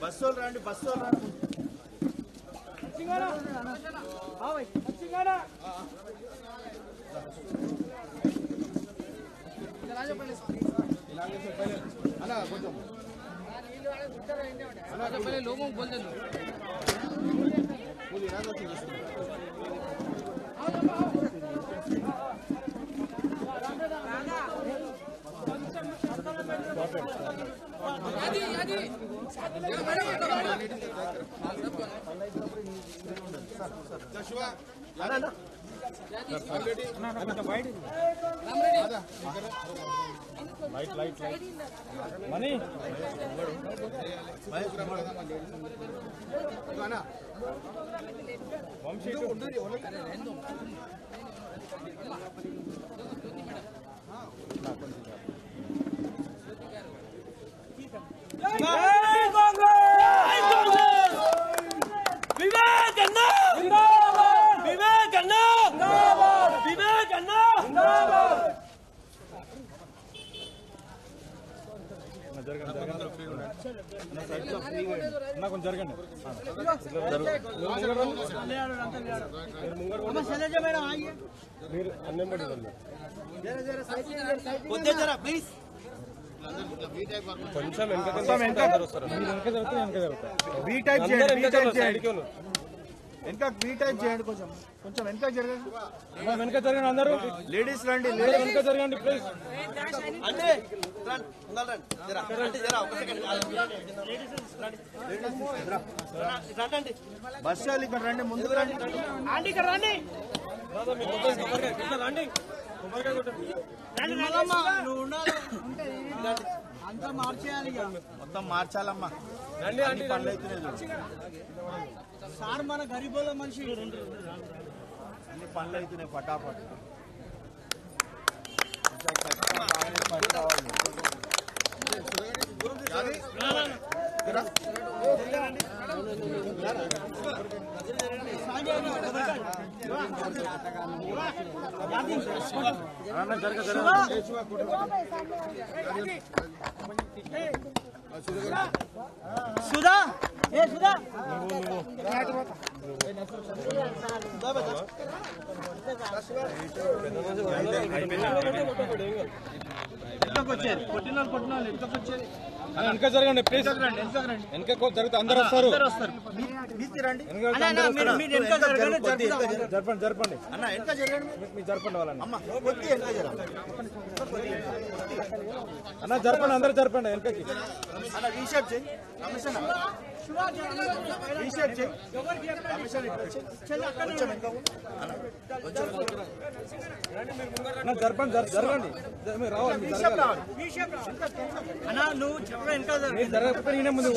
Bus రండి bus రండి అన్నా కొంచెం लोगों को बोल दे लाइट मनी వంశీ కొంచెం జరగండి మీరు అన్నం కొంచెం వెనక బీ టైప్ చేయండి కొంచెం వెనక జరగండి వెనక జరగండి అందరూ లేడీస్ రండి వెనక జరగండి ప్లీజ్ బస్ స్టాండ్ ఇక్కడ రండి ముందుకు రండి ఇక్కడ రండి అంతా మార్చేయాలి మొత్తం మార్చాలమ్మా అన్ని పనులు అవుతున్నాయి సార్ మన గరీబోళ్ళ మనిషి అన్ని పనులు అవుతున్నాయి పటాపట్ సుధా సుధా ఎంతకొచ్చేది కొట్టిన ఎంతకొచ్చేది వెనక జరగండి ప్లీజ్ వెనక జరుగుతుంది అందరూ వస్తారు జరపండి జరపండి అన్న వెనక జరగండి మీరు జరపండి వాళ్ళని అన్న జరపండి అందరూ జరపండి వెనకకి అన్న రీషేప్ చేయి రీషేప్ చేయి జరపండి జరగండి మీరు రావాలి అన్నా నువ్వు చెప్పండి జరగకపోతే నేనే ముందు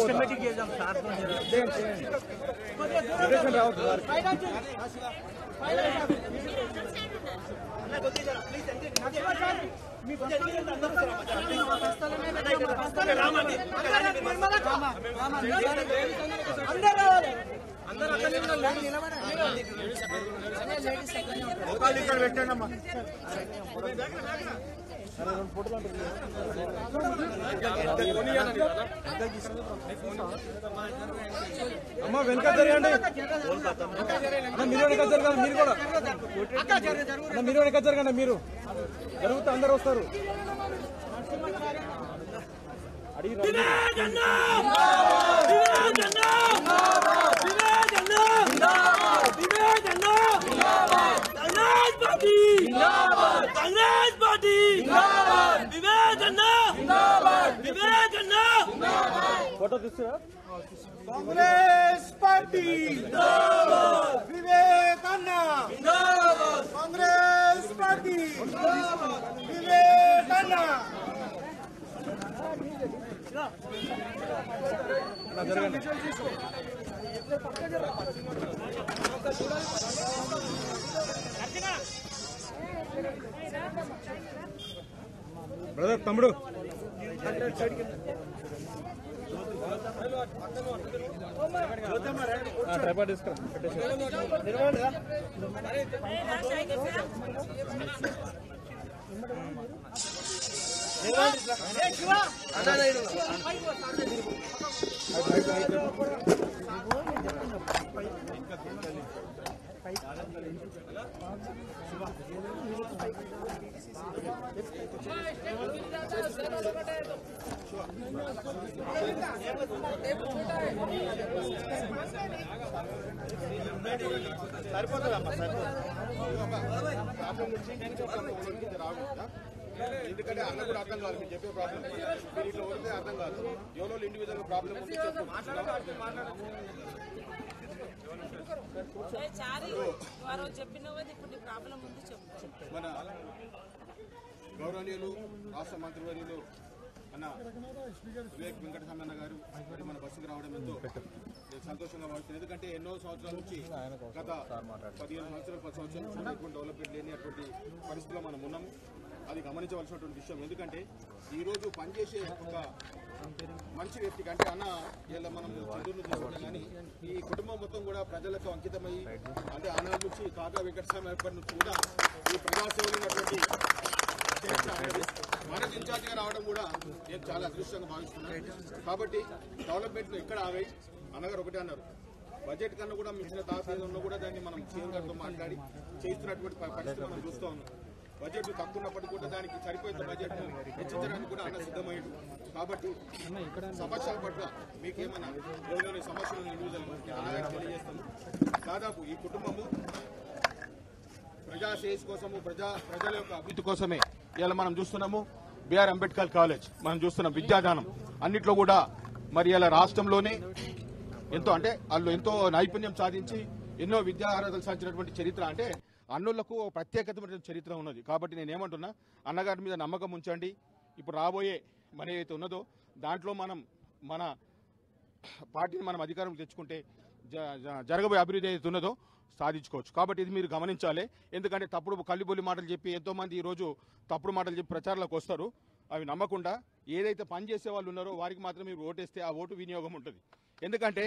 ఇక్కడ పెట్టండి అమ్మా అమ్మ వెనక జరగండి మీరు వెనక జరగాలి మీరు కూడా మీరు వెనక జరగండి మీరు జరుగుతూ అందరూ వస్తారు అడిగి फोटो తీస్తారా कांग्रेस पार्टी जिंदाबाद विवेक अन्ना जिंदाबाद कांग्रेस पार्टी जिंदाबाद विवेक अन्ना जरगंడి బ్రదర్ తమ్ముడు ట్రైపాడ్ తీసుకురా ఎందుకంటే అన్న కూడా అర్థం కాదు మీరు చెప్పే ప్రాబ్లం మీరు ఇట్లా వస్తే అర్థం కాదు ఎవరో ఇండివిజువల్ ప్రాబ్లం మన గౌరవనీయులు రాష్ట్ర మంత్రివర్యులు అన్న వివేక్ వెంకటస్వామి గారు మన బస్సుకు రావడం ఎంతో సంతోషంగా భావిస్తుంది. ఎందుకంటే ఎన్నో సంవత్సరాల నుంచి గత 15 సంవత్సరాలు 10 సంవత్సరాల నుంచి ఎటువంటి డెవలప్మెంట్ లేని అటువంటి పరిస్థితుల్లో మనం ఉన్నాము. అది గమనించవలసినటువంటి విషయం. ఎందుకంటే ఈరోజు పనిచేసే ఒక మంచి వ్యక్తికి అంటే అన్న ఇలా మనం చంద్రుని చూసుకుంటాం కానీ ఈ కుటుంబం మొత్తం కూడా ప్రజలకు అంకితమై అంటే ఆనాడు నుంచి కాగా వెంకటస్వామి ఎప్పటి నుంచి కూడా ఈ ప్రజాసేవలు ఉన్నటువంటి మనకు ఇన్ఛార్జిగా రావడం కూడా నేను చాలా అదృష్టంగా భావిస్తున్నాను. కాబట్టి డెవలప్మెంట్ ఎక్కడ ఆగాయి అన్నగారు ఒకటే అన్నారు, బడ్జెట్ కన్నా కూడా మించిన తాపేదన్నా కూడా దాన్ని మనం సీఎం గారితో మాట్లాడి చేస్తున్నటువంటి పరిస్థితి మనం చూస్తూ ఉన్నాం. బడ్జెట్ తక్కువ ఉన్నప్పటికీ కూడా దానికి సరిపోయే బడ్జెట్ హెచ్చించడానికి కూడా అన్న సిద్ధమయ్యాడు. కాబట్టి సమస్యల పట్ల మీకేమన్నా ఎవరైనా సమస్యలను ఇండివిజువల్ తెలియజేస్తాము. దాదాపు ఈ కుటుంబము ప్రజా శ్రేయస్ కోసము ప్రజల యొక్క అభివృద్ధి కోసమే ఇలా మనం చూస్తున్నాము. బిఆర్ అంబేద్కర్ కాలేజ్ మనం చూస్తున్నాం, విద్యాదానం అన్నిట్లో కూడా మరి ఇలా రాష్ట్రంలోనే ఎంతో అంటే వాళ్ళు ఎంతో నైపుణ్యం సాధించి ఎన్నో విద్యా అర్హతలు సాధించినటువంటి చరిత్ర అంటే అన్నులకు ప్రత్యేకమైన చరిత్ర ఉన్నది. కాబట్టి నేను ఏమంటున్నా, అన్నగారి మీద నమ్మకం ఉంచండి. ఇప్పుడు రాబోయే మన ఏదైతే ఉన్నదో దాంట్లో మనం మన పార్టీని మనం అధికారం తెచ్చుకుంటే జరగబోయే అభివృద్ధి ఏదైతే ఉన్నదో సాధించుకోవచ్చు. కాబట్టి ఇది మీరు గమనించాలి. ఎందుకంటే తప్పుడు కల్లిబొల్లి మాటలు చెప్పి ఎంతోమంది ఈరోజు తప్పుడు మాటలు చెప్పి ప్రచారాలకు వస్తారు. అవి నమ్మకుండా ఏదైతే పనిచేసే వాళ్ళు ఉన్నారో వారికి మాత్రం మీరు ఓటేస్తే ఆ ఓటు వినియోగం ఉంటుంది. ఎందుకంటే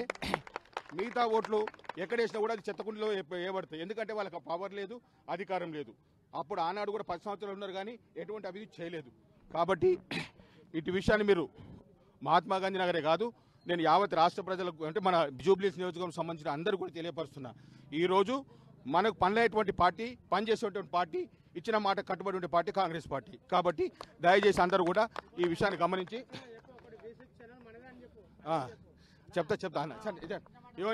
మిగతా ఓట్లు ఎక్కడేసినా కూడా అది చెత్తకుండలో వేయబడతాయి. ఎందుకంటే వాళ్ళకి పవర్ లేదు, అధికారం లేదు. అప్పుడు ఆనాడు కూడా 10 సంవత్సరాలు ఉన్నారు కానీ ఎటువంటి అభివృద్ధి చేయలేదు. కాబట్టి ఇటు విషయాన్ని మీరు మహాత్మా గాంధీ నగరే కాదు, నేను యావత్ రాష్ట్ర ప్రజలకు అంటే మన జూబ్లీస్ నియోజకవర్గం సంబంధించిన అందరూ కూడా తెలియపరుస్తున్నా. ఈరోజు మనకు పనిలేటువంటి పార్టీ, పనిచేసేటువంటి పార్టీ, ఇచ్చిన మాట కట్టుబడి ఉండే పార్టీ కాంగ్రెస్ పార్టీ. కాబట్టి దయచేసి అందరూ కూడా ఈ విషయాన్ని గమనించి చెప్తా అన్న ఇవో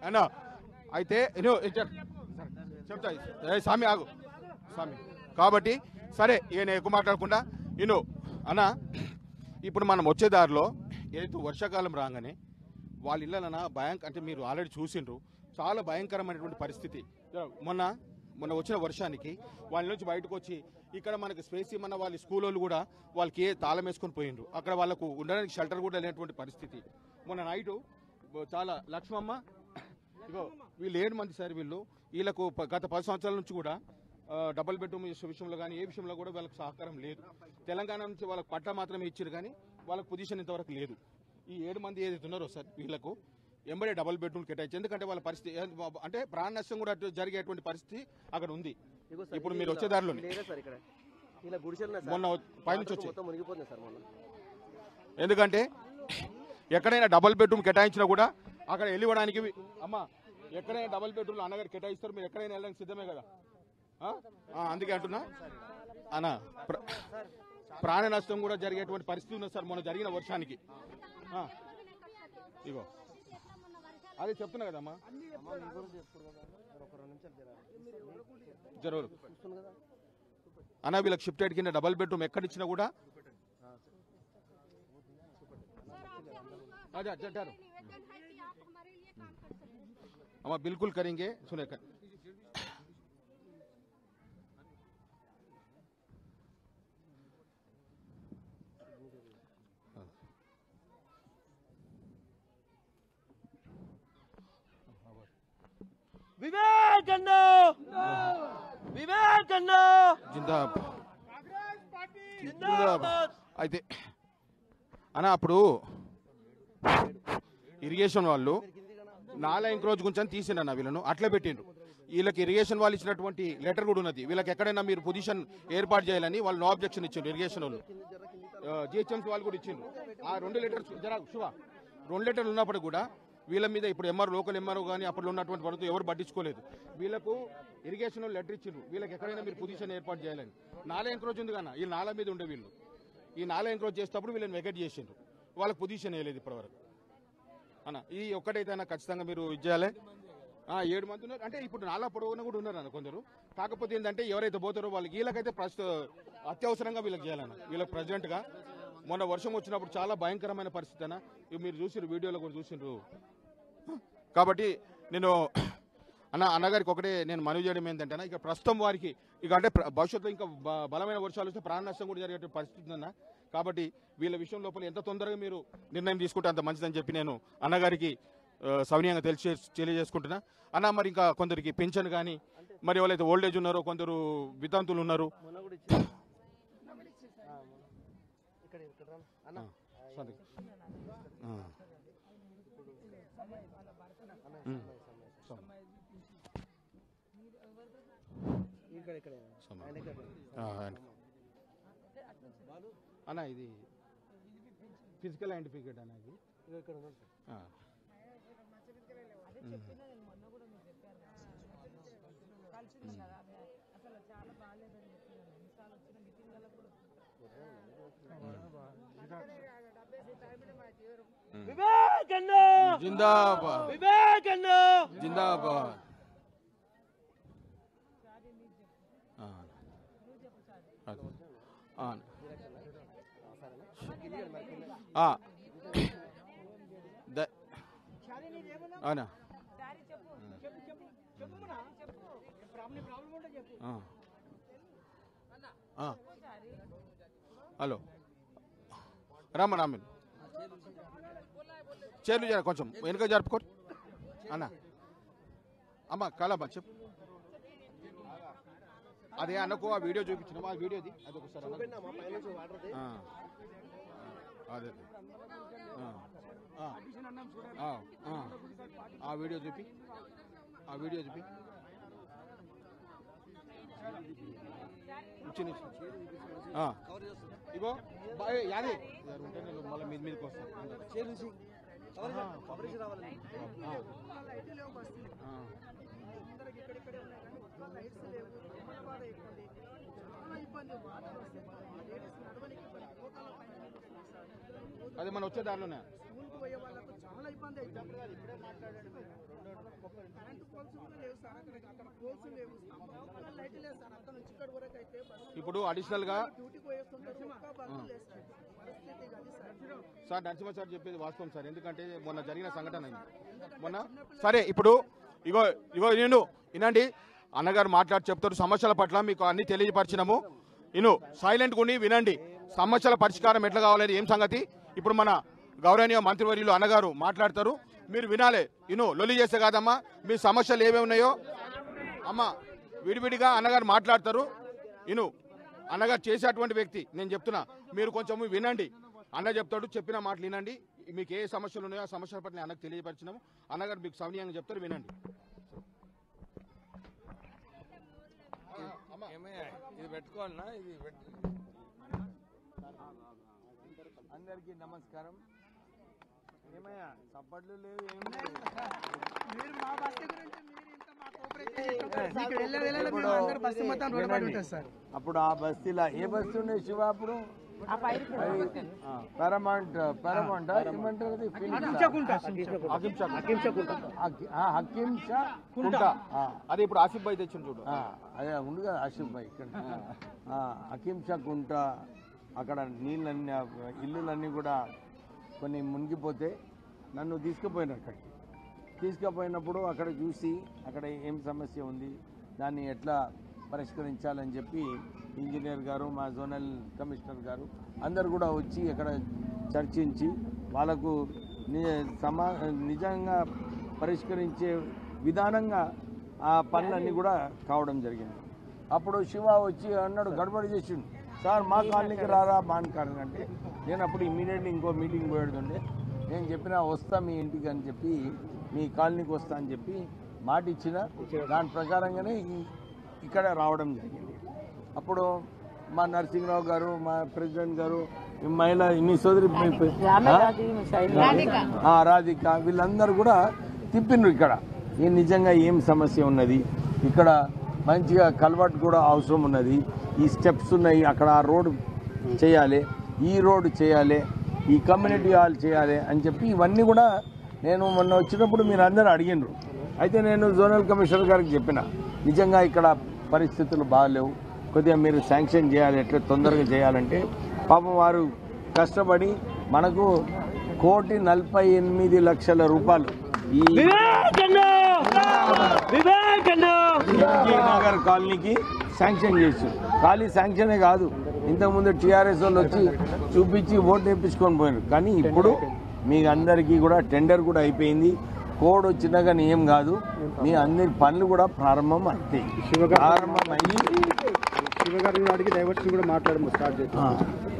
అన్న అయితే చెప్తా స్వామి ఆగు స్వామి. కాబట్టి సరే ఈయన ఎక్కువ మాట్లాడకుండా అన్న ఇప్పుడు మనం వచ్చే దారిలో ఏదైతే వర్షాకాలం రాగానే వాళ్ళ ఇళ్ళన అంటే మీరు ఆల్రెడీ చూసిండ్రు, చాలా భయంకరమైనటువంటి పరిస్థితి. మొన్న వచ్చిన వర్షానికి వాళ్ళ నుంచి బయటకు వచ్చి ఇక్కడ మనకి స్పేస్ ఇమ్మన్న వాళ్ళ స్కూల్ వాళ్ళు కూడా వాళ్ళకి తాళం వేసుకొని పోయిండ్రు. అక్కడ వాళ్ళకు ఉండడానికి షెల్టర్ కూడా లేనటువంటి పరిస్థితి. మొన్న నైటు చాలా లక్ష్మమ్మ ఇగో వీళ్ళు 7 మంది సార్ వీళ్ళకు గత 10 సంవత్సరాల నుంచి కూడా డబుల్ బెడ్రూమ్ విషయంలో కానీ ఏ విషయంలో కూడా వాళ్ళకి సహకారం లేదు. తెలంగాణ నుంచి వాళ్ళకి పట్టా మాత్రమే ఇచ్చారు కానీ వాళ్ళకి పొజిషన్ ఇంతవరకు లేదు. ఈ 7 మంది ఏదైతే ఉన్నారో సార్ వీళ్ళకు ఎంబడే డబుల్ బెడ్రూమ్ కేటాయించి, ఎందుకంటే వాళ్ళ పరిస్థితి అంటే ప్రాణ నష్టం కూడా జరిగేటువంటి పరిస్థితి అక్కడ ఉంది. ఇప్పుడు మీరు వచ్చే దారిలో మొన్న పైనుంచి వచ్చి ఎందుకంటే ఎక్కడైనా డబుల్ బెడ్రూమ్ కేటాయించినా కూడా అక్కడ వెళ్ళివ్వడానికి అమ్మ ఎక్కడైనా డబుల్ బెడ్రూమ్ అన్నగారు కేటాయిస్తారు, మీరు ఎక్కడైనా వెళ్ళడానికి సిద్ధమే కదా. అందుకే అంటున్నా అన్న ప్రాణ నష్టం కూడా జరిగేటువంటి పరిస్థితి ఉంది సార్ మొన్న జరిగిన వర్షానికి. ఇగో అదే చెప్తున్నా కదమ్మా జరూరు అన్న వీళ్ళకి షిఫ్టెడ్ కింద డబుల్ బెడ్రూమ్ ఎక్కడిచ్చినా కూడా अम्मा बिल्कुल करेंगे सुने कर विवेक अन्ना जिंदाबाद అయితే అన్న అప్పుడు ఇరిగేషన్ వాళ్ళు 4 రోజు కొంచెం తీసిండన్న వీళ్ళను అట్లా పెట్టిండ్రు. వీళ్ళకి ఇరిగేషన్ వాళ్ళు ఇచ్చినటువంటి లెటర్ కూడా ఉన్నది. వీళ్ళకి ఎక్కడైనా మీరు పొజిషన్ ఏర్పాటు చేయాలని వాళ్ళు నో అబ్జెక్షన్ ఇచ్చిండ్రు ఇరిగేషన్ వాళ్ళు. జిహెచ్ఎంసీ వాళ్ళు కూడా ఇచ్చిండ్రు. ఆ 2 లీటర్స్ శివ 2 లీటర్లు ఉన్నప్పుడు కూడా వీళ్ళ మీద ఇప్పుడు లోకల్ ఎంఆర్ఓ కానీ అప్పుడు ఉన్నటువంటి ప్రభుత్వం ఎవరు పట్టించుకోలేదు. వీళ్ళకు ఇరిగేషన్ లెటర్ ఇచ్చిండ్రు, వీళ్ళకి ఎక్కడైనా మీరు పొజిషన్ ఏర్పాటు చేయాలని. నాలా ఎంక్రోచ్ ఉంది కానీ ఈ నాలా మీద ఉండే వీళ్ళు ఈ నాలా ఎంక్రోచ్ చేసేటప్పుడు వీళ్ళని వెకెట్ చేసిండ్రు, వాళ్ళకి పొజిషన్ వేయలేదు ఇప్పటివరకు అన్న. ఈ ఒక్కటైతే ఖచ్చితంగా మీరు ఇచ్చేయాలి. 7 మంది ఉన్నారు అంటే ఇప్పుడు నాలా పొడవున కూడా ఉన్నారు అన్న కొందరు. కాకపోతే ఏంటంటే ఎవరైతే పోతారో వాళ్ళకి వీళ్ళకైతే అత్యవసరంగా వీళ్ళకి చేయాలన్న. వీళ్ళకి ప్రెసిడెంట్గా మొన్న వర్షం వచ్చినప్పుడు చాలా భయంకరమైన పరిస్థితి అన్న. మీరు చూసిరు, వీడియోలో కూడా చూసిండ్రు. కాబట్టి నేను అన్నగారికి ఒకటే నేను మనవి చేయడం ఏంటంటే ఇక ప్రస్తుతం వారికి ఇక అంటే భవిష్యత్తులో ఇంకా బలమైన వర్షాలు వస్తే ప్రాణ నష్టం కూడా జరిగే పరిస్థితి అన్న. కాబట్టి వీళ్ళ విషయం లోపల ఎంత తొందరగా మీరు నిర్ణయం తీసుకుంటే అంత మంచిదని చెప్పి నేను అన్నగారికి సవినీయంగా తెలియజేసుకుంటున్నా అన్న. మరి ఇంకా కొందరికి పెన్షన్ కానీ మరి ఎవరైతే ఓల్డేజ్ ఉన్నారో కొందరు వితంతులు ఉన్నారు. అన్న ఇది ఫిజికల్ ఐడెంటిఫికేట్ అన్న ఇది. వివేకన్న జిందాబాద్, వివేకన్న జిందాబాద్. అవునా హలో రామ్మ రామ్మ చేర్లు జర కొంచెం వెనుక జరుపుకోరు అన్న. అమ్మ కాలమ్మా చెప్పు. అదే అన్నకు ఆ వీడియో చూపించిన ఆ వీడియోది అది ఒకసారి అదే ఆ వీడియో చూపి ఇగో యాది ఉంటే నేను మళ్ళీ మీదకి వస్తాను. అది మనం వచ్చే దారిలోనే చాలా ఇబ్బంది అవుతుంది. కరెంటు పోల్స్ కూడా లేవు సార్, అక్కడ పోల్స్ లేవు, లైట్ లేదు సార్. అక్కడ నుంచి ఇక్కడ వరకు అయితే ఇప్పుడు అడిషనల్ గా డ్యూటీ పోయేస్తుంటారు, లేదు సార్. పరిస్థితి సార్. సార్ నరసింహ సార్ చెప్పేది వాస్తవం సార్. ఎందుకంటే మొన్న జరిగిన సంఘటన మొన్న సరే ఇప్పుడు ఇగో నేను వినండి, అన్నగారు మాట్లాడి చెప్తారు. సమస్యల పట్ల మీకు అన్ని తెలియపరిచినాము. సైలెంట్గా ఉండి వినండి. సమస్యల పరిష్కారం ఎట్లా కావాలని ఏం సంగతి ఇప్పుడు మన గౌరవనీయ మంత్రివర్యులు అన్నగారు మాట్లాడతారు, మీరు వినాలి. లొల్లి చేస్తే కాదమ్మా, మీ సమస్యలు ఏమేమి ఉన్నాయో అమ్మ విడివిడిగా అన్నగారు మాట్లాడతారు. అన్నగారు చేసేటువంటి వ్యక్తి నేను చెప్తున్నా, మీరు కొంచెం వినండి. అన్న చెప్తాడు, చెప్పిన మాటలు వినండి. మీకు ఏ సమస్యలు ఉన్నాయో ఆ సమస్యల పట్ల అన్నకు తెలియపరిచినాము. అన్నగారు మీకు సవినీయంగా చెప్తారు, వినండి. ఇది పెట్టుకోవాలన్నా, ఇది అందరికీ నమస్కారం. ఏమయ్యా చప్పట్లు లేవు, ఏం మీరు మా బస్తీ గురించి మీరు ఇంత మా కోఆపరేట్ సార్. అప్పుడు ఆ బస్తీలో ఏ బస్తీ ఉండే శివ అప్పుడు పారామౌంట్ ఏమంటారు అదే ఇప్పుడు ఆసిఫ్ భాయ్ తెచ్చిన చూడు, అదే ఉండు కదా ఆసిఫ్ భాయ్ ఇక్కడ హకీంషా కుంట. అక్కడ నీళ్ళన్నీ ఇల్లులన్నీ కూడా కొన్ని మునిగిపోతే నన్ను తీసుకుపోయినారు. అక్కడికి తీసుకుపోయినప్పుడు అక్కడ చూసి అక్కడ ఏం సమస్య ఉంది, దాన్ని ఎట్లా పరిష్కరించాలని చెప్పి ఇంజనీర్ గారు, మా జోనల్ కమిషనర్ గారు అందరు కూడా వచ్చి అక్కడ చర్చించి వాళ్ళకు నిజంగా పరిష్కరించే విధానంగా ఆ పనులన్నీ కూడా కావడం జరిగింది. అప్పుడు శివ వచ్చి అన్నాడు, గడబడి చేసిండు, సార్ మా కాలనీకి రారా బాన్ కాలనీ అంటే. నేను అప్పుడు ఇమ్మీడియట్లీ ఇంకో మీటింగ్ పోయేడుండే. నేను చెప్పిన వస్తా మీ ఇంటికి అని చెప్పి, మీ కాలనీకి వస్తా అని చెప్పి మాట ఇచ్చిన. దాని ప్రకారంగానే ఇక్కడ రావడం జరిగింది. అప్పుడు మా నరసింహరావు గారు, మా ప్రెసిడెంట్ గారు మహిళ మీ సోదరి రాధిక వీళ్ళందరూ కూడా తిప్పిండ్రు ఇక్కడ నిజంగా ఏం సమస్య ఉన్నది, ఇక్కడ మంచిగా కల్వర్ట్ కూడా అవసరం ఉన్నది, ఈ స్టెప్స్ ఉన్నాయి, అక్కడ ఆ రోడ్ చేయాలి, ఈ రోడ్ చేయాలి, ఈ కమ్యూనిటీ హాల్ చేయాలి అని చెప్పి ఇవన్నీ కూడా నేను మొన్న వచ్చినప్పుడు మీరు అందరూ అడిగినారు. అయితే నేను జోనల్ కమిషనర్ గారికి చెప్పిన నిజంగా ఇక్కడ పరిస్థితులు బాగాలేవు, కొద్దిగా మీరు శాంక్షన్ చేయాలి, ఎట్లా తొందరగా చేయాలంటే పాపం వారు కష్టపడి మనకు 1,48,00,000 రూపాయలు ఈ నగర్ కాలనీకి శాంక్షన్ చేసి ఖాళీ శాంక్షనే కాదు, ఇంతకుముందు టీఆర్ఎస్ వాళ్ళు వచ్చి చూపించి ఓటు వేయించుకొని పోయినారు. కానీ ఇప్పుడు మీ అందరికీ కూడా టెండర్ కూడా అయిపోయింది, కోడ్ వచ్చినా కానీ ఏం కాదు, మీ అందరి పనులు కూడా ప్రారంభం అవుతాయి. ప్రారంభమయ్యి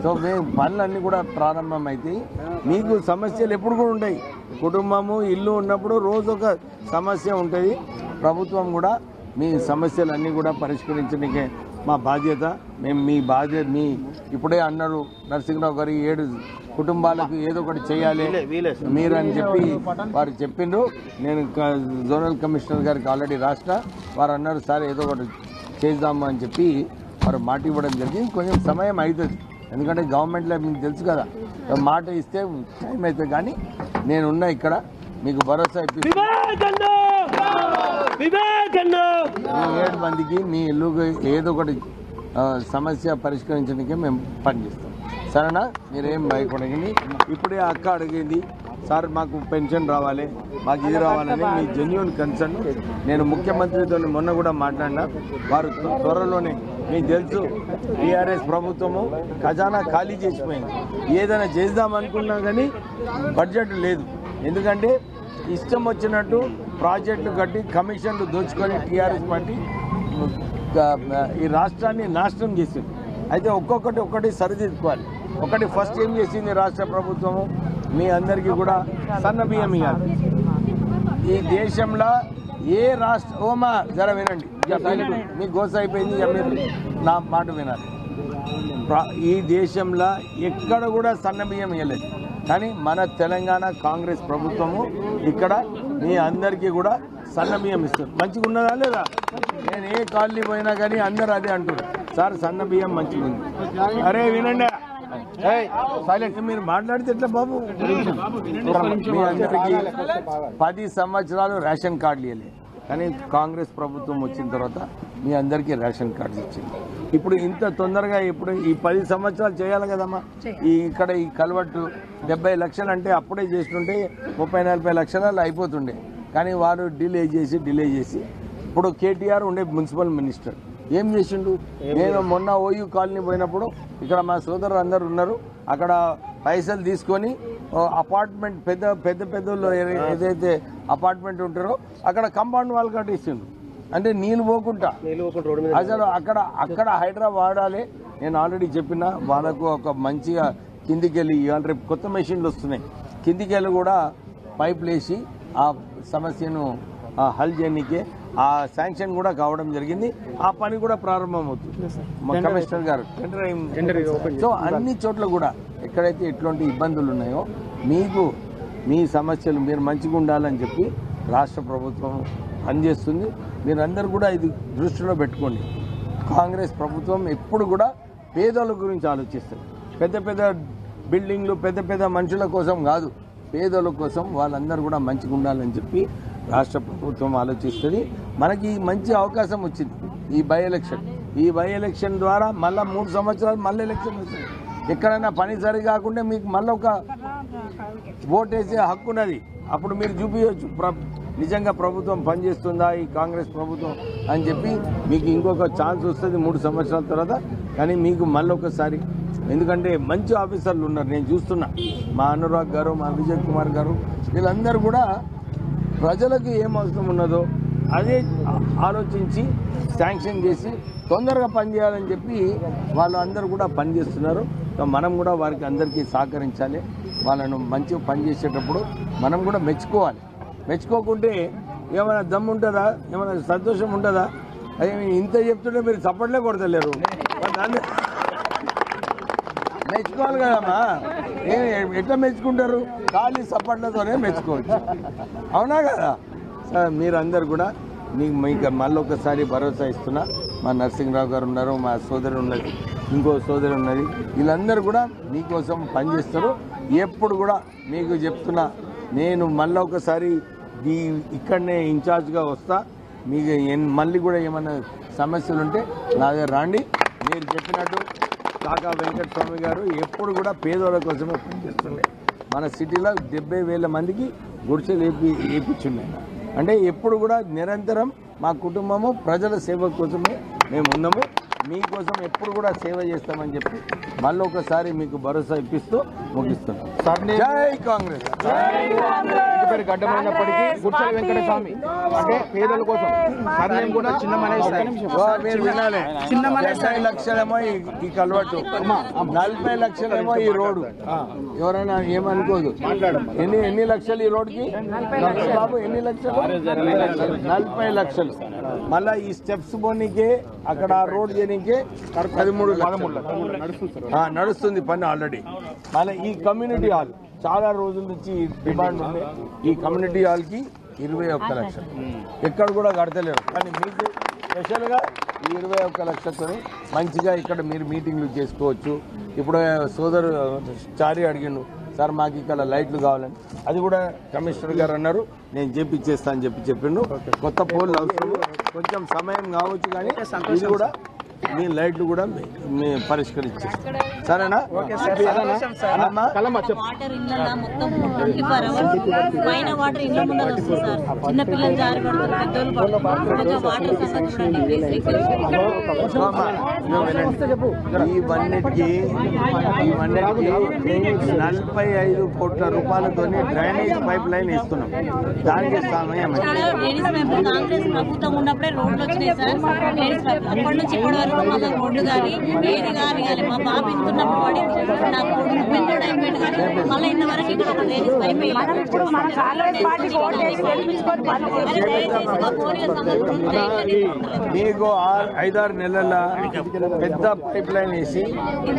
సో మేము పనులన్నీ కూడా ప్రారంభం అవుతాయి. మీకు సమస్యలు ఎప్పుడు కూడా ఉంటాయి, కుటుంబము ఇల్లు ఉన్నప్పుడు రోజు ఒక సమస్య ఉంటుంది. ప్రభుత్వం కూడా మీ సమస్యలన్నీ కూడా పరిష్కరించడానికే మా బాధ్యత. మేము మీ బాధ్యత మీ ఇప్పుడే అన్నారు నరసింహరావు గారు 7 కుటుంబాలకు ఏదో ఒకటి చేయాలి మీరు అని చెప్పి వారు చెప్పిండ్రు. నేను జోనల్ కమిషనర్ గారికి ఆల్రెడీ రాష్ట్ర వారు అన్నారు సార్ ఏదో ఒకటి చేద్దాము అని చెప్పి వారు మాట ఇవ్వడం జరిగింది. కొంచెం సమయం అవుతుంది, ఎందుకంటే గవర్నమెంట్లో మీకు తెలుసు కదా, మాట ఇస్తే టైం అవుతుంది. కానీ నేనున్నా ఇక్కడ మీకు భరోసా ఇప్పిస్తాను. 7 మందికి మీ ఇల్లు ఏదో ఒకటి సమస్య పరిష్కరించడానికే మేము పనిచేస్తాం. సరేనా, మీరేం భయపడకండి. ఇప్పుడే అక్క అడిగింది సార్ మాకు పెన్షన్ రావాలి, మాకు ఇది రావాలని మీ జెన్యూన్ కన్సర్న్. నేను ముఖ్యమంత్రితో మొన్న కూడా మాట్లాడినా, వారు త్వరలోనే మీకు తెలుసు టీఆర్ఎస్ ప్రభుత్వము ఖజానా ఖాళీ చేసిపోయింది. ఏదైనా చేద్దామనుకున్నా కానీ బడ్జెట్ లేదు, ఎందుకంటే ఇష్టం వచ్చినట్టు ప్రాజెక్టులు కట్టి కమిషన్లు దోచుకొని టీఆర్ఎస్ పార్టీ ఈ రాష్ట్రాన్ని నాశనం చేసింది. అయితే ఒక్కొక్కటి సరిదిద్దుకోవాలి. ఒకటి ఫస్ట్ ఏం చేసింది రాష్ట్ర ప్రభుత్వము, మీ అందరికీ కూడా సన్న బియ్యం ఇవ్వాలి. ఈ దేశంలో ఏ రాష్ట్ర ఓమా జర వినండి, మీ గోస అయిపోయింది, మీరు నా మాట వినాలి. ఈ దేశంలో ఎక్కడ కూడా సన్న బియ్యం ఇవ్వలేదు, కానీ మన తెలంగాణ కాంగ్రెస్ ప్రభుత్వము ఇక్కడ మీ అందరికీ కూడా సన్న బియ్యం ఇస్తుంది. మంచిగా ఉన్నదా లేదా? నేను ఏ కాలనీ పోయినా కానీ అందరూ అదే అంటున్నారు, సార్ సన్న బియ్యం మంచిగా ఉంది. అరే వినండి, సైలెంట్, మీరు మాట్లాడితే ఎట్లా బాబు? మీ అందరికీ 10 సంవత్సరాలు రేషన్ కార్డులు ఇవ్వలేదు, కానీ కాంగ్రెస్ ప్రభుత్వం వచ్చిన తర్వాత మీ అందరికీ రేషన్ కార్డులు ఇచ్చింది. ఇప్పుడు ఇంత తొందరగా ఇప్పుడు ఈ 10 సంవత్సరాలు చేయాలి కదమ్మా. ఇక్కడ ఈ కల్వర్టు 70 లక్షలు అంటే అప్పుడే చేస్తుంటే 30-40 లక్షలు అయిపోతుండే, కానీ వారు డిలే చేసి ఇప్పుడు కేటీఆర్ ఉండే మున్సిపల్ మినిస్టర్ ఏం చేసిండు? నేను మొన్న ఓయూ కాలనీ పోయినప్పుడు ఇక్కడ మా సోదరులు అందరు ఉన్నారు, అక్కడ పైసలు తీసుకొని అపార్ట్మెంట్ పెద్ద ఏదైతే అపార్ట్మెంట్ ఉంటారో అక్కడ కాంపౌండ్ వాల్ కట్టిస్తుండ్రు. అంటే నీళ్ళు పోకుండా అసలు అక్కడ హైడ్రా వాడాలి. నేను ఆల్రెడీ చెప్పిన వాళ్ళకు ఒక మంచిగా కిందికెళ్ళి ఇవాళ రేపు కొత్త మెషిన్లు వస్తున్నాయి, కిందికెళ్ళి కూడా పైపులు వేసి ఆ సమస్యను హల్ చేయడానికే ఆ శాంక్షన్ కూడా కావడం జరిగింది. ఆ పని కూడా ప్రారంభమవుతుంది. కమిషనర్ గారు టెండర్ సో అన్ని చోట్ల కూడా ఎక్కడైతే ఎట్లాంటి ఇబ్బందులు ఉన్నాయో మీకు మీ సమస్యలు మీరు మంచిగా ఉండాలని చెప్పి రాష్ట్ర ప్రభుత్వం పనిచేస్తుంది. మీరందరూ కూడా ఇది దృష్టిలో పెట్టుకోండి. కాంగ్రెస్ ప్రభుత్వం ఎప్పుడు కూడా పేదల గురించి ఆలోచిస్తుంది. పెద్ద బిల్డింగ్లు పెద్ద మనుషుల కోసం కాదు, పేదల కోసం వాళ్ళందరూ కూడా మంచిగా ఉండాలని చెప్పి రాష్ట్ర ప్రభుత్వం ఆలోచిస్తుంది. మనకి మంచి అవకాశం వచ్చింది ఈ బై ఎలక్షన్ ద్వారా. మళ్ళీ 3 సంవత్సరాలు మళ్ళీ ఎలక్షన్ వస్తుంది. ఎక్కడైనా పని సరి కాకుండా మీకు మళ్ళీ ఒక ఓటేసే హక్కు ఉన్నది. అప్పుడు మీరు చూపించవచ్చు నిజంగా ప్రభుత్వం పనిచేస్తుందా ఈ కాంగ్రెస్ ప్రభుత్వం అని చెప్పి. మీకు ఇంకొక ఛాన్స్ వస్తుంది 3 సంవత్సరాల తర్వాత. కానీ మీకు మళ్ళీ ఒకసారి, ఎందుకంటే మంచి ఆఫీసర్లు ఉన్నారు, నేను చూస్తున్నా. మా అనురాగ్ గారు, మా విజయ్ కుమార్ గారు, వీళ్ళందరూ కూడా ప్రజలకు ఏం అవసరం ఉన్నదో అదే ఆలోచించి శాంక్షన్ చేసి తొందరగా పనిచేయాలని చెప్పి వాళ్ళు అందరూ కూడా పనిచేస్తున్నారు. మనం కూడా వారికి అందరికీ సహకరించాలి. వాళ్ళను మంచిగా పనిచేసేటప్పుడు మనం కూడా మెచ్చుకోవాలి. మెచ్చుకోకుంటే ఏమైనా దమ్ము ఉంటుందా, ఏమైనా సంతోషం ఉంటుందా? అదే ఇంత చెప్తుంటే మీరు చప్పట్లే కొడతలేరు. మెచ్చుకోవాలి కదమ్మా. ఎట్లా మెచ్చుకుంటారు? ఖాళీ సపోర్ట్లతోనే మెచ్చుకోవచ్చు. అవునా కదా సార్? మీరందరూ కూడా మీకు మళ్ళీ ఒకసారి భరోసా ఇస్తున్నా. మా నరసింహరావు గారు ఉన్నారు, మా సోదరు ఉన్నది, ఇంకో సోదరు ఉన్నది, వీళ్ళందరూ కూడా మీకోసం పనిచేస్తారు. ఎప్పుడు కూడా మీకు చెప్తున్నా, నేను మళ్ళీ ఒకసారి ఇక్కడనే ఇన్ఛార్జ్గా వస్తా. మీకు మళ్ళీ కూడా ఏమైనా సమస్యలు ఉంటే నా దగ్గర రండి. మీరు చెప్పినట్టు కాకా వెంకటస్వామి గారు ఎప్పుడు కూడా పేదోళ్ళ కోసమే పనిచేస్తుండే. మన సిటీలో 70,000 మందికి గుడిసెలు వేయించున్నాయి. అంటే ఎప్పుడు కూడా నిరంతరం మా కుటుంబము ప్రజల సేవ కోసమే మేము ఉన్నాము. మీకోసం ఎప్పుడు కూడా సేవ చేస్తామని చెప్పి మళ్ళీ ఒకసారి మీకు భరోసా ఇప్పిస్తూ ముగిస్తున్నాం. జై కాంగ్రెస్. పేరు గడ్డమైనప్పటికీ గుడిసెల వెంకటస్వామి అంటే పేదల కోసం సర్నేమ్ కూడా చిన్న మీరు వినాలి. 40 లక్షలేమో ఈ కలవట్టు, 40 లక్షలేమో ఈ రోడ్డు. ఎవరైనా ఏమనుకోదు. ఎన్ని లక్షలు ఈ రోడ్డుకి బాబు? ఎన్ని లక్షలు? 40 లక్షలు. మళ్ళా ఈ స్టెప్స్ పోనీకే అక్కడ రోడ్ చేయడానికే 13 నడుస్తుంది పని ఆల్రెడీ. మళ్ళీ ఈ కమ్యూనిటీ హాల్ చాలా రోజుల నుంచి డిమాండ్ ఉంది. ఈ కమ్యూనిటీ హాల్కి 21 లక్షలు ఎక్కడ కూడా కడతలేరు. కానీ మీకు స్పెషల్గా ఈ 21 లక్షలతో మంచిగా ఇక్కడ మీరు మీటింగ్లు చేసుకోవచ్చు. ఇప్పుడు సోదరు చారి అడిగిండు, సార్ మాకు ఇక్కడ లైట్లు కావాలని. అది కూడా కమిషనర్ గారు అన్నారు, నేను చేపిచ్చేస్తా అని చెప్పిండు. కొత్త పోల్లు అవసరం, కొంచెం సమయం కావచ్చు, కానీ ఇది కూడా మీ లైట్లు కూడా పరిష్కరించి సరేనా? వాటర్ ఇళ్ళ మొత్తం 24 అవర్స్ పైన వాటర్ ఇళ్ళ ముందర వస్తుంది సార్. చిన్న పిల్లలు జారి పడుతున్నారు, పెద్దోళ్ళు పడుతున్నారు. వాటర్ ఇవన్నిటికీ 45 కోట్ల రూపాయలతో డ్రైనేజ్ పైప్ లైన్ ఇస్తున్నాం. దానికి సమయం కాంగ్రెస్ ప్రభుత్వం ఉన్నప్పుడే రోడ్లు వచ్చినాయి సార్. అప్పటి నుంచి ఇప్పటి వరకు మాకు రోడ్డు కానీ ఏది కానీ మా బాబు ఇంటున్నప్పుడు పడింది. నా కొడుకు పెద్దోడు అయిపోయాడు కానీ మళ్ళీ ఇంతవరకు ఇక్కడ ఒక డ్రైనేజ్ పైప్ మీకు 5-6 నెలల పెద్ద పైప్ లైన్ వేసి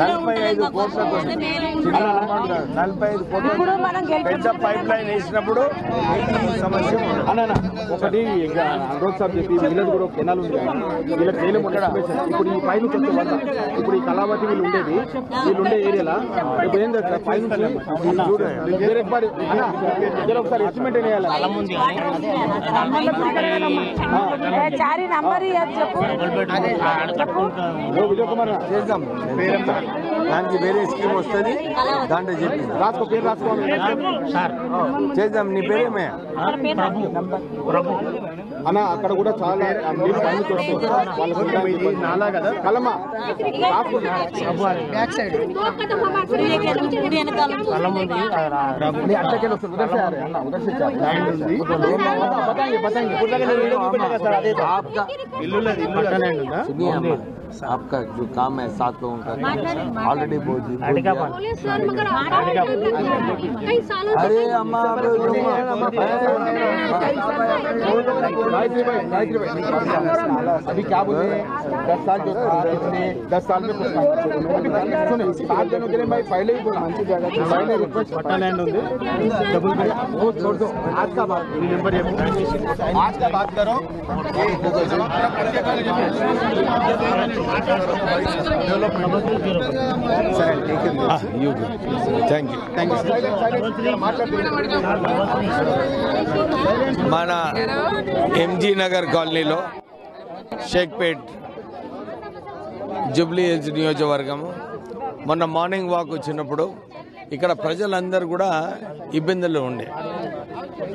45 కోట్లతో 45 కోట్ల పెద్ద పైప్ లైన్ వేసినప్పుడు సమస్య ఒకటి రోడ్ సాబ్ చెప్పి వీళ్ళది కూడా కెనాల్ ఉంది. వీళ్ళకి చేయలేము. ఇప్పుడు ఈ పైన ఇప్పుడు ఈ కళావతి వీళ్ళు ఉండేది, వీళ్ళు ఉండే ఏరియాలో ఇప్పుడు ఏం చేస్తారు? పైన ఒకసారి ఎస్టిమేట్ వేయాలి. విజయ్ కుమార్ చేద్దాం. దానికి వేరే స్కీమ్ వస్తుంది, దాంట్లో చెప్పి రాసుకో, పేరు రాసుకోవాలి. చేద్దాం. నీ పేరేమే అన్న? అక్కడ కూడా చాలా నీళ్ళు పైన వాళ్ళకి నాలా కదా కలమా బ్యాక్ సైడ్ అట్టకెళ్ళి వస్తుంది. आपका जो काम है 7 लोगों का ऑलरेडी बोल दी. अरे अम्मा अभी क्या बोले 10 साल जो था, 10 साल में कुछ सुने 7 दिनों के लिए भाई पहले ही बोला पहले रिक्वेस्ट लैंड होंगे वो छोड़ दो. आज का बात नंबर आज का बात करो. మన ఎంజీ నగర్ కాలనీలో షేక్పేట్ జూబ్లీ హిల్స్ నియోజకవర్గము మొన్న మార్నింగ్ వాక్ వచ్చినప్పుడు ఇక్కడ ప్రజలందరూ కూడా ఇబ్బందులు ఉండే.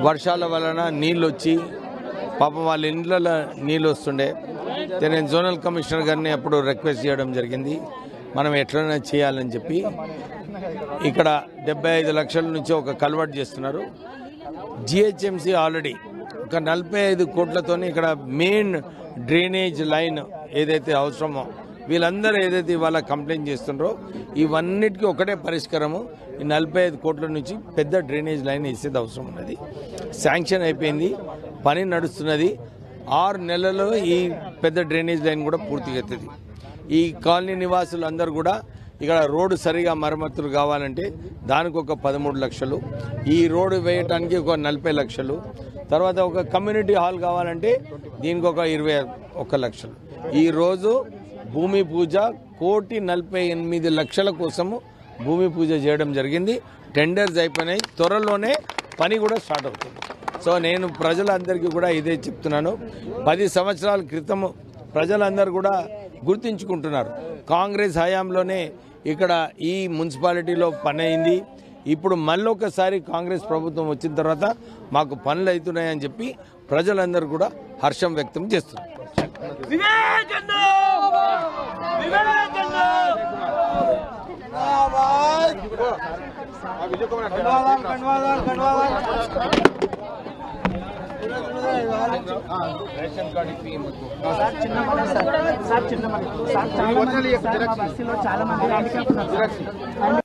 వర్షాల వలన నీళ్ళు వచ్చి పాపం వాళ్ళ ఇండ్లలో నీళ్ళు వస్తుండే. నేను జోనల్ కమిషనర్ గారిని అప్పుడు రిక్వెస్ట్ చేయడం జరిగింది, మనం ఎట్లైనా చేయాలని చెప్పి. ఇక్కడ 75 లక్షల నుంచి ఒక కల్వర్ట్ చేస్తున్నారు. జిహెచ్ఎంసీ ఆల్రెడీ ఒక 45 కోట్లతో ఇక్కడ మెయిన్ డ్రైనేజ్ లైన్ ఏదైతే అవసరమో వీళ్ళందరూ ఏదైతే ఇవాళ కంప్లైంట్ చేస్తున్నారో ఇవన్నిటికీ ఒకటే పరిష్కారము. ఈ 45 కోట్ల నుంచి పెద్ద డ్రైనేజ్ లైన్ వేసేది అవసరం ఉన్నది. శాంక్షన్ అయిపోయింది, పని నడుస్తున్నది. 6 నెలల్లో ఈ పెద్ద డ్రైనేజ్ లైన్ కూడా పూర్తిగా అవుతుంది. ఈ కాలనీ నివాసులు అందరూ కూడా ఇక్కడ రోడ్డు సరిగా మరమ్మతులు కావాలంటే దానికి ఒక 13 లక్షలు, ఈ రోడ్డు వేయటానికి ఒక 40 లక్షలు, తర్వాత ఒక కమ్యూనిటీ హాల్ కావాలంటే దీనికి ఒక 21 లక్షలు. ఈరోజు భూమి పూజ 1,48,00,000 కోసము భూమి పూజ చేయడం జరిగింది. టెండర్స్ అయిపోయినాయి, త్వరలోనే పని కూడా స్టార్ట్ అవుతుంది. సో నేను ప్రజలందరికీ కూడా ఇదే చెప్తున్నాను, 10 సంవత్సరాల క్రితం ప్రజలందరూ కూడా గుర్తించుకుంటున్నారు. కాంగ్రెస్ హయాంలోనే ఇక్కడ ఈ మున్సిపాలిటీలో పని అయింది. ఇప్పుడు మళ్ళొకసారి కాంగ్రెస్ ప్రభుత్వం వచ్చిన తర్వాత మాకు పనులు అవుతున్నాయని చెప్పి ప్రజలందరూ కూడా హర్షం వ్యక్తం చేస్తున్నారు. రేషన్ కార్డు చాలా మంది హ్యాండిక్యాప్